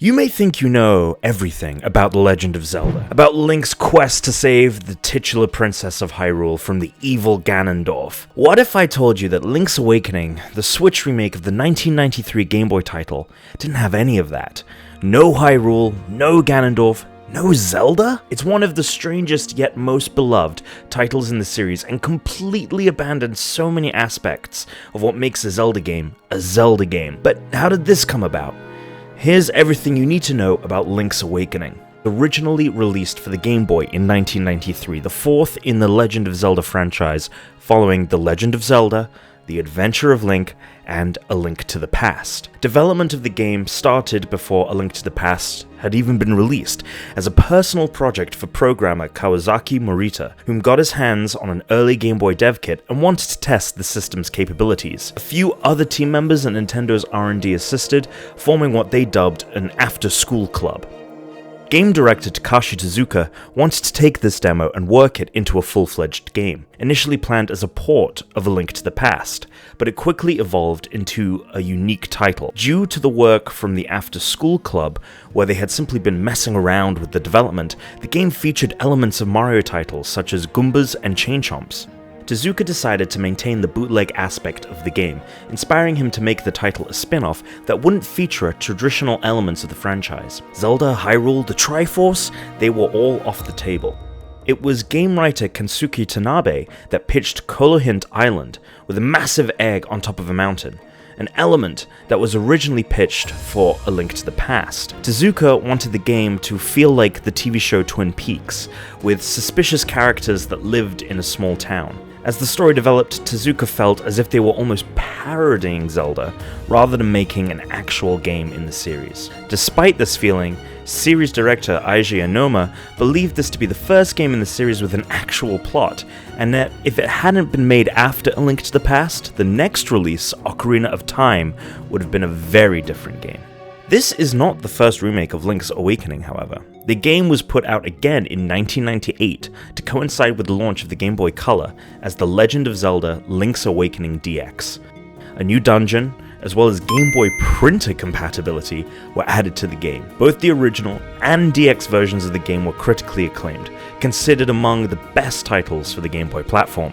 You may think you know everything about The Legend of Zelda, about Link's quest to save the titular princess of Hyrule from the evil Ganondorf. What if I told you that Link's Awakening, the Switch remake of the 1993 Game Boy title, didn't have any of that? No Hyrule, no Ganondorf, no Zelda? It's one of the strangest yet most beloved titles in the series and completely abandoned so many aspects of what makes a Zelda game a Zelda game. But how did this come about? Here's everything you need to know about Link's Awakening. Originally released for the Game Boy in 1993, the fourth in the Legend of Zelda franchise, following The Legend of Zelda, The Adventure of Link, and A Link to the Past. Development of the game started before A Link to the Past had even been released, as a personal project for programmer Kawasaki Morita, whom got his hands on an early Game Boy dev kit and wanted to test the system's capabilities. A few other team members and Nintendo's R&D assisted, forming what they dubbed an after-school club. Game director Takashi Tezuka wanted to take this demo and work it into a full-fledged game, initially planned as a port of A Link to the Past, but it quickly evolved into a unique title. Due to the work from the After School Club, where they had simply been messing around with the development, the game featured elements of Mario titles such as Goombas and Chain Chomps. Tezuka decided to maintain the bootleg aspect of the game, inspiring him to make the title a spin-off that wouldn't feature traditional elements of the franchise. Zelda, Hyrule, the Triforce, they were all off the table. It was game writer Kensuke Tanabe that pitched Kolohint Island, with a massive egg on top of a mountain, an element that was originally pitched for A Link to the Past. Tezuka wanted the game to feel like the TV show Twin Peaks, with suspicious characters that lived in a small town. As the story developed, Tezuka felt as if they were almost parodying Zelda, rather than making an actual game in the series. Despite this feeling, series director Eiji Aonuma believed this to be the first game in the series with an actual plot, and that if it hadn't been made after A Link to the Past, the next release, Ocarina of Time, would have been a very different game. This is not the first remake of Link's Awakening, however. The game was put out again in 1998 to coincide with the launch of the Game Boy Color as The Legend of Zelda Link's Awakening DX. A new dungeon, as well as Game Boy printer compatibility, were added to the game. Both the original and DX versions of the game were critically acclaimed, considered among the best titles for the Game Boy platform.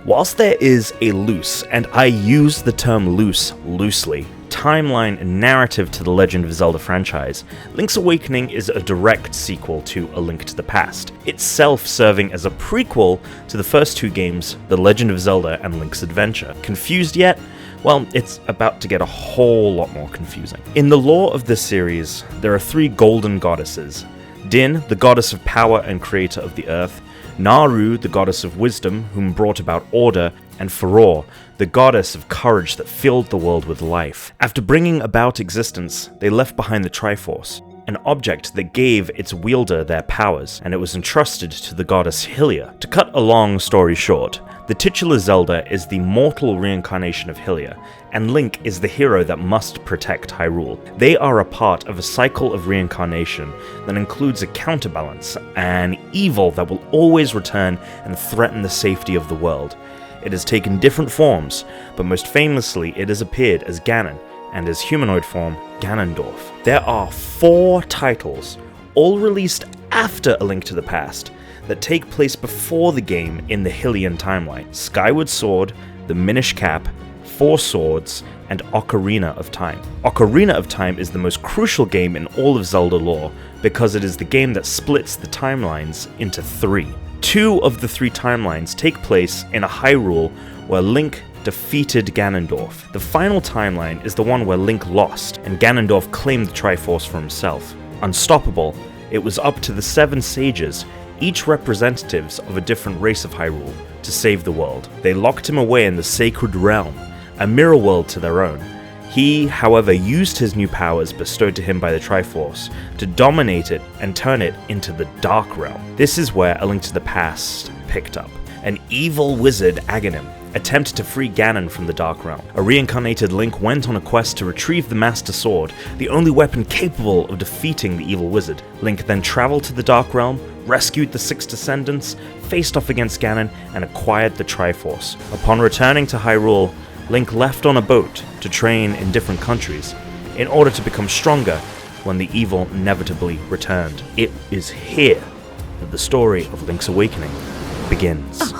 Whilst there is a loose, and I use the term loose loosely, timeline and narrative to the Legend of Zelda franchise, Link's Awakening is a direct sequel to A Link to the Past, itself serving as a prequel to the first two games, The Legend of Zelda and Link's Adventure. Confused yet? Well, it's about to get a whole lot more confusing. In the lore of this series, there are three golden goddesses: Din, the goddess of power and creator of the earth; Naru, the goddess of wisdom, whom brought about order; and Farour, the goddess of courage that filled the world with life. After bringing about existence, they left behind the Triforce, an object that gave its wielder their powers, and it was entrusted to the goddess Hylia. To cut a long story short, the titular Zelda is the mortal reincarnation of Hylia, and Link is the hero that must protect Hyrule. They are a part of a cycle of reincarnation that includes a counterbalance, an evil that will always return and threaten the safety of the world. It has taken different forms, but most famously it has appeared as Ganon, and as humanoid form, Ganondorf. There are 4 titles, all released after A Link to the Past, that take place before the game in the Hylian timeline: Skyward Sword, The Minish Cap, 4 Swords, and Ocarina of Time. Ocarina of Time is the most crucial game in all of Zelda lore, because it is the game that splits the timelines into 3. 2 of the 3 timelines take place in a Hyrule where Link defeated Ganondorf. The final timeline is the one where Link lost, and Ganondorf claimed the Triforce for himself. Unstoppable, it was up to the 7 sages, each representatives of a different race of Hyrule, to save the world. They locked him away in the Sacred Realm, a mirror world to their own. He, however, used his new powers bestowed to him by the Triforce to dominate it and turn it into the Dark Realm. This is where A Link to the Past picked up. An evil wizard, Aghanim, attempted to free Ganon from the Dark Realm. A reincarnated Link went on a quest to retrieve the Master Sword, the only weapon capable of defeating the evil wizard. Link then traveled to the Dark Realm, rescued the 6 descendants, faced off against Ganon, and acquired the Triforce. Upon returning to Hyrule, Link left on a boat to train in different countries. in order to become stronger when the evil inevitably returned. It is here that the story of Link's Awakening begins.